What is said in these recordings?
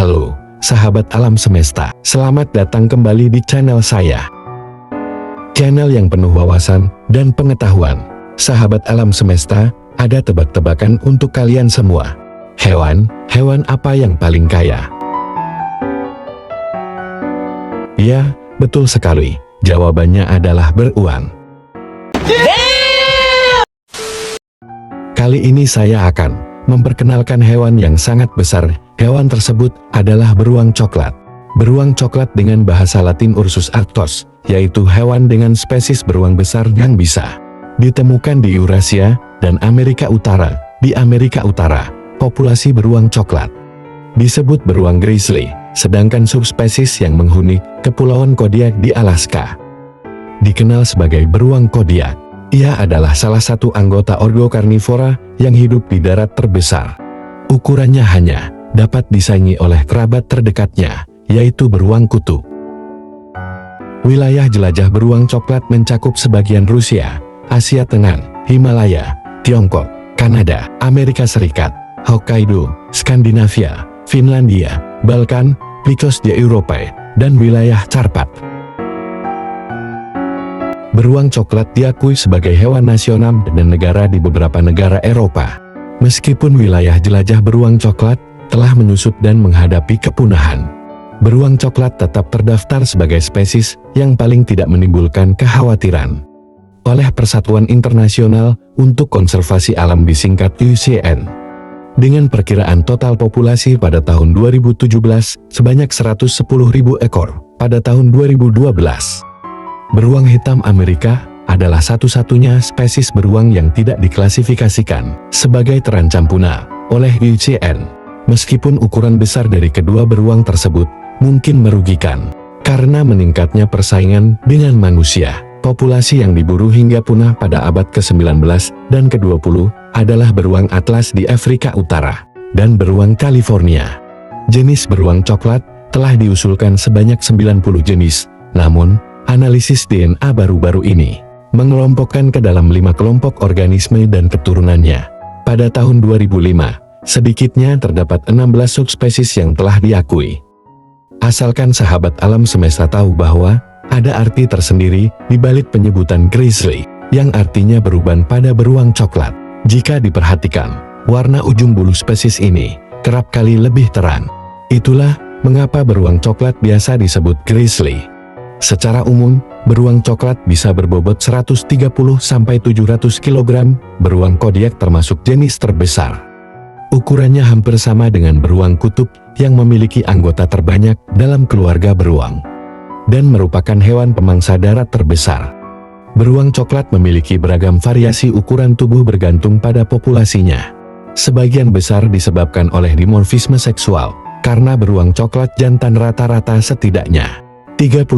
Halo, sahabat alam semesta. Selamat datang kembali di channel saya. Channel yang penuh wawasan dan pengetahuan. Sahabat alam semesta, ada tebak-tebakan untuk kalian semua. Hewan apa yang paling kaya? Ya, betul sekali. Jawabannya adalah beruang. Kali ini saya akan memperkenalkan hewan yang sangat besar. Hewan tersebut adalah beruang coklat. Beruang coklat dengan bahasa Latin Ursus arctos, yaitu hewan dengan spesies beruang besar yang bisa ditemukan di Eurasia dan Amerika Utara. Di Amerika Utara, populasi beruang coklat disebut beruang grizzly, sedangkan subspesies yang menghuni Kepulauan Kodiak di Alaska dikenal sebagai beruang kodiak. Ia adalah salah satu anggota ordo karnivora yang hidup di darat terbesar. Ukurannya hanya dapat disaingi oleh kerabat terdekatnya, yaitu beruang kutub. Wilayah jelajah beruang coklat mencakup sebagian Rusia, Asia Tengah, Himalaya, Tiongkok, Kanada, Amerika Serikat, Hokkaido, Skandinavia, Finlandia, Balkan, Picos di Eropa, dan wilayah Karpat. Beruang coklat diakui sebagai hewan nasional dan negara di beberapa negara Eropa. Meskipun wilayah jelajah beruang coklat telah menyusut dan menghadapi kepunahan, beruang coklat tetap terdaftar sebagai spesies yang paling tidak menimbulkan kekhawatiran oleh Persatuan Internasional untuk Konservasi Alam disingkat IUCN. Dengan perkiraan total populasi pada tahun 2017 sebanyak 110.000 ekor pada tahun 2012. Beruang hitam Amerika adalah satu-satunya spesies beruang yang tidak diklasifikasikan sebagai terancam punah oleh IUCN. Meskipun ukuran besar dari kedua beruang tersebut mungkin merugikan karena meningkatnya persaingan dengan manusia. Populasi yang diburu hingga punah pada abad ke-19 dan ke-20 adalah beruang atlas di Afrika Utara dan beruang California. Jenis beruang coklat telah diusulkan sebanyak 90 jenis, namun analisis DNA baru-baru ini mengelompokkan ke dalam 5 kelompok organisme dan keturunannya. Pada tahun 2005, sedikitnya terdapat 16 subspesies yang telah diakui. Asalkan sahabat alam semesta tahu bahwa ada arti tersendiri di balik penyebutan grizzly, yang artinya beruban pada beruang coklat. Jika diperhatikan, warna ujung bulu spesies ini kerap kali lebih terang. Itulah mengapa beruang coklat biasa disebut grizzly. Secara umum, beruang coklat bisa berbobot 130-700 kg, beruang kodiak termasuk jenis terbesar. Ukurannya hampir sama dengan beruang kutub yang memiliki anggota terbanyak dalam keluarga beruang, dan merupakan hewan pemangsa darat terbesar. Beruang coklat memiliki beragam variasi ukuran tubuh bergantung pada populasinya. Sebagian besar disebabkan oleh dimorfisme seksual, karena beruang coklat jantan rata-rata setidaknya 30%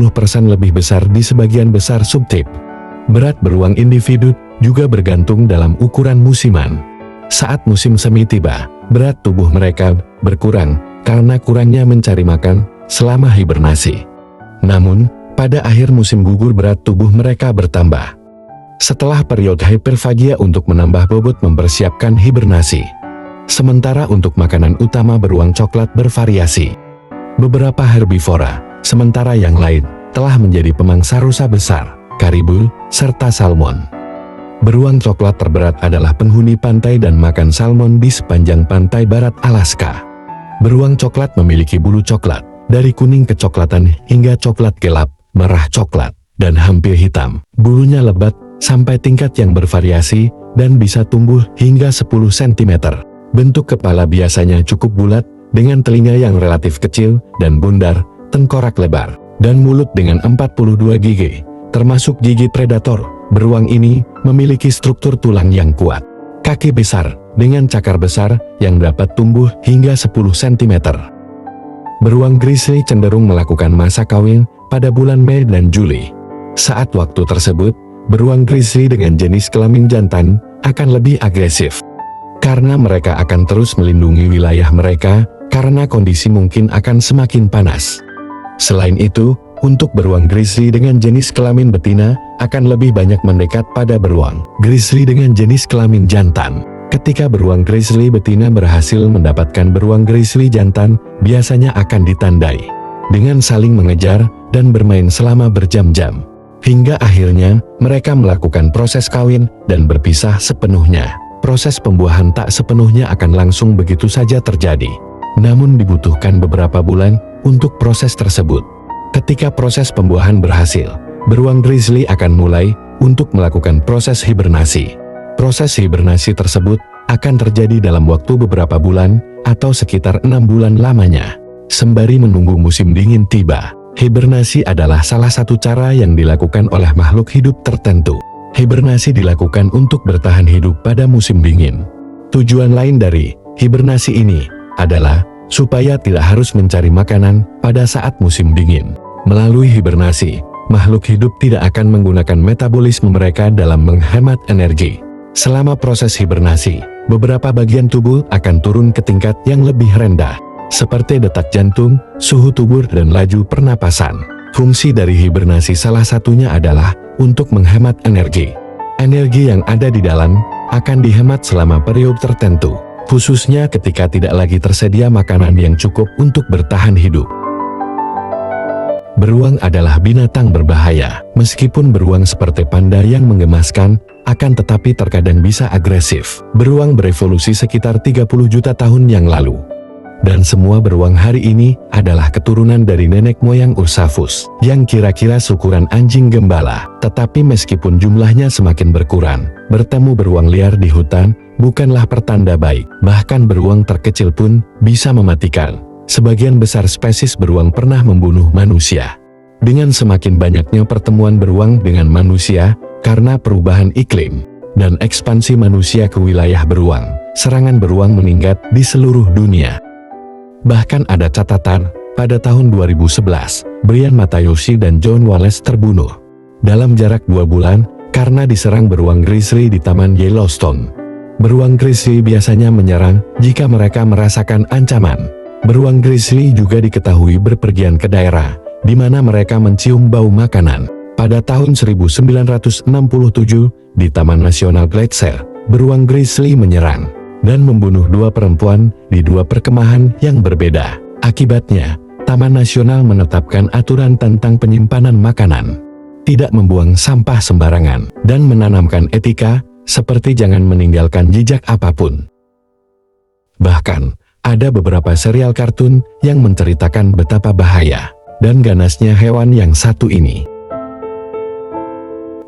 lebih besar di sebagian besar subtip. Berat beruang individu juga bergantung dalam ukuran musiman. Saat musim semi tiba, berat tubuh mereka berkurang karena kurangnya mencari makan selama hibernasi. Namun, pada akhir musim gugur berat tubuh mereka bertambah setelah periode hiperfagia untuk menambah bobot mempersiapkan hibernasi. Sementara untuk makanan utama beruang coklat bervariasi. Beberapa herbivora, sementara yang lain telah menjadi pemangsa rusa besar, karibu, serta salmon. Beruang coklat terberat adalah penghuni pantai dan makan salmon di sepanjang pantai barat Alaska. Beruang coklat memiliki bulu coklat, dari kuning kecoklatan hingga coklat gelap, merah coklat, dan hampir hitam. Bulunya lebat sampai tingkat yang bervariasi dan bisa tumbuh hingga 10 cm. Bentuk kepala biasanya cukup bulat, dengan telinga yang relatif kecil dan bundar, tengkorak lebar, dan mulut dengan 42 gigi, termasuk gigi predator. Beruang ini memiliki struktur tulang yang kuat, kaki besar, dengan cakar besar yang dapat tumbuh hingga 10 cm. Beruang grizzly cenderung melakukan masa kawin pada bulan Mei dan Juli. Saat waktu tersebut, beruang grizzly dengan jenis kelamin jantan akan lebih agresif, karena mereka akan terus melindungi wilayah mereka, karena kondisi mungkin akan semakin panas. Selain itu, untuk beruang grizzly dengan jenis kelamin betina akan lebih banyak mendekat pada beruang grizzly dengan jenis kelamin jantan. Ketika beruang grizzly betina berhasil mendapatkan beruang grizzly jantan, biasanya akan ditandai dengan saling mengejar dan bermain selama berjam-jam. Hingga akhirnya, mereka melakukan proses kawin dan berpisah sepenuhnya. Proses pembuahan tak sepenuhnya akan langsung begitu saja terjadi. Namun dibutuhkan beberapa bulan untuk proses tersebut. Ketika proses pembuahan berhasil, beruang grizzly akan mulai untuk melakukan proses hibernasi. Proses hibernasi tersebut akan terjadi dalam waktu beberapa bulan atau sekitar 6 bulan lamanya. Sembari menunggu musim dingin tiba, hibernasi adalah salah satu cara yang dilakukan oleh makhluk hidup tertentu. Hibernasi dilakukan untuk bertahan hidup pada musim dingin. Tujuan lain dari hibernasi ini adalah supaya tidak harus mencari makanan pada saat musim dingin. Melalui hibernasi, makhluk hidup tidak akan menggunakan metabolisme mereka dalam menghemat energi. Selama proses hibernasi, beberapa bagian tubuh akan turun ke tingkat yang lebih rendah, seperti detak jantung, suhu tubuh, dan laju pernapasan. Fungsi dari hibernasi salah satunya adalah untuk menghemat energi. Energi yang ada di dalam akan dihemat selama periode tertentu, khususnya ketika tidak lagi tersedia makanan yang cukup untuk bertahan hidup. Beruang adalah binatang berbahaya. Meskipun beruang seperti panda yang menggemaskan, akan tetapi terkadang bisa agresif. Beruang berevolusi sekitar 30 juta tahun yang lalu. Dan semua beruang hari ini adalah keturunan dari nenek moyang Ursaphus, yang kira-kira seukuran anjing gembala. Tetapi meskipun jumlahnya semakin berkurang, bertemu beruang liar di hutan bukanlah pertanda baik. Bahkan beruang terkecil pun bisa mematikan. Sebagian besar spesies beruang pernah membunuh manusia. Dengan semakin banyaknya pertemuan beruang dengan manusia, karena perubahan iklim dan ekspansi manusia ke wilayah beruang, serangan beruang meningkat di seluruh dunia. Bahkan ada catatan, pada tahun 2011, Brian Matayoshi dan John Wallace terbunuh dalam jarak 2 bulan karena diserang beruang grizzly di Taman Yellowstone. Beruang grizzly biasanya menyerang jika mereka merasakan ancaman. Beruang grizzly juga diketahui berpergian ke daerah di mana mereka mencium bau makanan. Pada tahun 1967, di Taman Nasional Glacier, beruang grizzly menyerang dan membunuh 2 perempuan di 2 perkemahan yang berbeda. Akibatnya, Taman Nasional menetapkan aturan tentang penyimpanan makanan, tidak membuang sampah sembarangan, dan menanamkan etika, seperti jangan meninggalkan jejak apapun. Bahkan, ada beberapa serial kartun yang menceritakan betapa bahaya dan ganasnya hewan yang satu ini.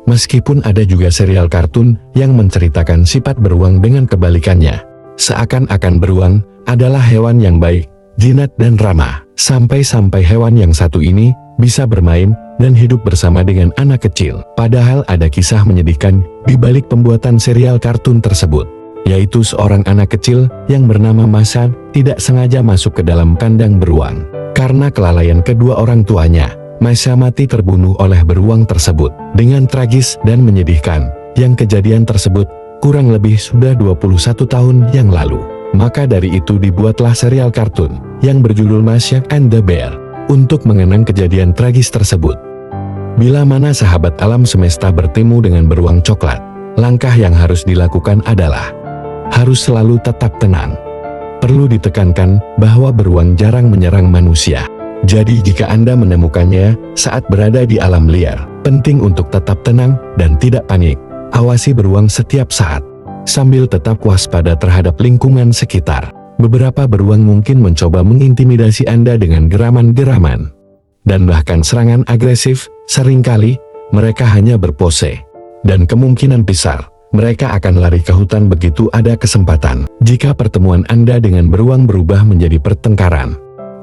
Meskipun ada juga serial kartun yang menceritakan sifat beruang dengan kebalikannya, seakan-akan beruang adalah hewan yang baik, jinak dan ramah, sampai-sampai hewan yang satu ini bisa bermain dan hidup bersama dengan anak kecil. Padahal ada kisah menyedihkan di balik pembuatan serial kartun tersebut, yaitu seorang anak kecil yang bernama Masha tidak sengaja masuk ke dalam kandang beruang. Karena kelalaian kedua orang tuanya, Masha mati terbunuh oleh beruang tersebut. Dengan tragis dan menyedihkan, yang kejadian tersebut kurang lebih sudah 21 tahun yang lalu. Maka dari itu dibuatlah serial kartun yang berjudul Masha and the Bear untuk mengenang kejadian tragis tersebut. Bila mana sahabat alam semesta bertemu dengan beruang coklat, langkah yang harus dilakukan adalah harus selalu tetap tenang. Perlu ditekankan bahwa beruang jarang menyerang manusia. Jadi jika Anda menemukannya saat berada di alam liar, penting untuk tetap tenang dan tidak panik. Awasi beruang setiap saat, sambil tetap waspada terhadap lingkungan sekitar. Beberapa beruang mungkin mencoba mengintimidasi Anda dengan geraman-geraman, dan bahkan serangan agresif. Seringkali, mereka hanya berpose, dan kemungkinan besar, mereka akan lari ke hutan begitu ada kesempatan. Jika pertemuan Anda dengan beruang berubah menjadi pertengkaran,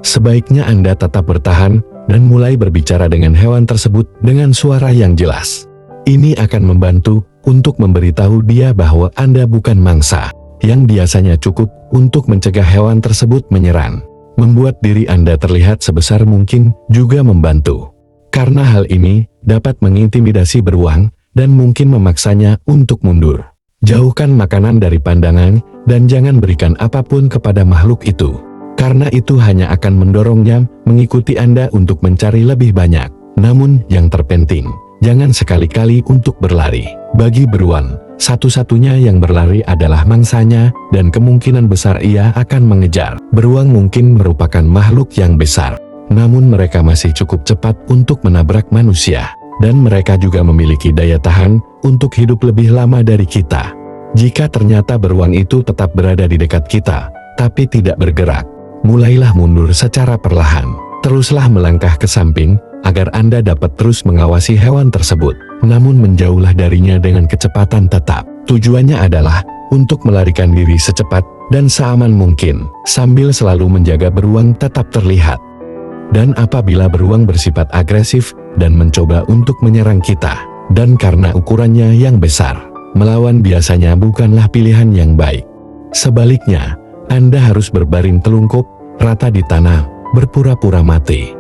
sebaiknya Anda tetap bertahan dan mulai berbicara dengan hewan tersebut dengan suara yang jelas. Ini akan membantu untuk memberitahu dia bahwa Anda bukan mangsa yang biasanya cukup untuk mencegah hewan tersebut menyerang. Membuat diri Anda terlihat sebesar mungkin juga membantu, karena hal ini dapat mengintimidasi beruang dan mungkin memaksanya untuk mundur. Jauhkan makanan dari pandangan dan jangan berikan apapun kepada makhluk itu, karena itu hanya akan mendorongnya mengikuti Anda untuk mencari lebih banyak. Namun yang terpenting, jangan sekali-kali untuk berlari. Bagi beruang, Satu-satunya yang berlari adalah mangsanya, dan kemungkinan besar ia akan mengejar. Beruang mungkin merupakan makhluk yang besar, namun mereka masih cukup cepat untuk menabrak manusia, dan mereka juga memiliki daya tahan untuk hidup lebih lama dari kita. Jika ternyata beruang itu tetap berada di dekat kita, tapi tidak bergerak, mulailah mundur secara perlahan. Teruslah melangkah ke samping, agar Anda dapat terus mengawasi hewan tersebut, namun menjauhlah darinya dengan kecepatan tetap. Tujuannya adalah untuk melarikan diri secepat dan seaman mungkin, sambil selalu menjaga beruang tetap terlihat. Dan apabila beruang bersifat agresif dan mencoba untuk menyerang kita, dan karena ukurannya yang besar, melawan biasanya bukanlah pilihan yang baik. Sebaliknya, Anda harus berbaring telungkup, rata di tanah, berpura-pura mati.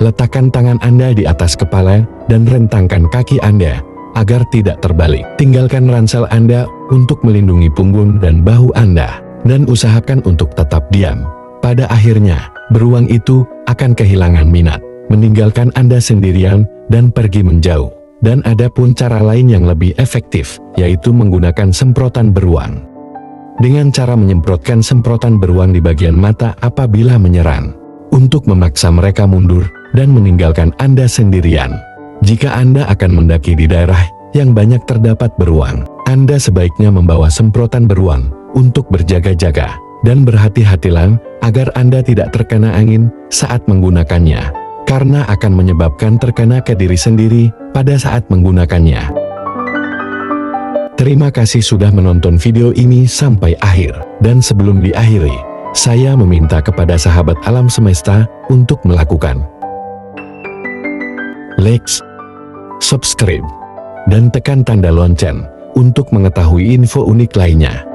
Letakkan tangan Anda di atas kepala dan rentangkan kaki Anda agar tidak terbalik. Tinggalkan ransel Anda untuk melindungi punggung dan bahu Anda, dan usahakan untuk tetap diam. Pada akhirnya, beruang itu akan kehilangan minat, meninggalkan Anda sendirian dan pergi menjauh. Dan ada pun cara lain yang lebih efektif, yaitu menggunakan semprotan beruang. Dengan cara menyemprotkan semprotan beruang di bagian mata apabila menyerang, untuk memaksa mereka mundur dan meninggalkan Anda sendirian. Jika Anda akan mendaki di daerah yang banyak terdapat beruang, Anda sebaiknya membawa semprotan beruang untuk berjaga-jaga, dan berhati-hatilah agar Anda tidak terkena angin saat menggunakannya, karena akan menyebabkan terkena ke diri sendiri pada saat menggunakannya. Terima kasih sudah menonton video ini sampai akhir, dan sebelum diakhiri, saya meminta kepada sahabat alam semesta untuk melakukan like, subscribe, dan tekan tanda lonceng untuk mengetahui info unik lainnya.